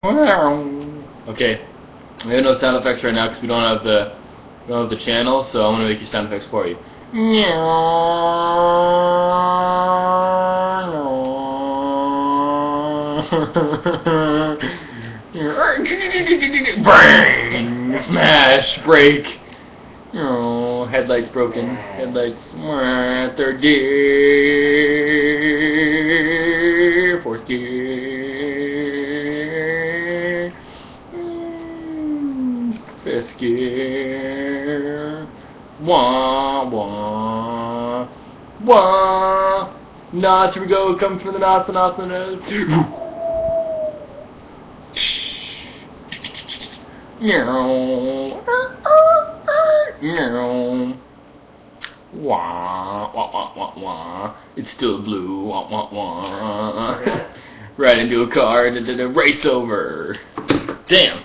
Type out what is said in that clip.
Okay, we have no sound effects right now because we don't have the channel, so I'm gonna make your sound effects for you. Bang! Smash! Break! Oh, headlights broken. Headlights. Third gear. Fourth gear. Fifth gear. Wah, wah. Wah. Notch, here we go. Comes from the notch, the notch, the nose. Meow. Meow. Wah, wah, wah, wah, wah. It's still blue. Wah, wah, wah. Right into a car. Race over. Damn.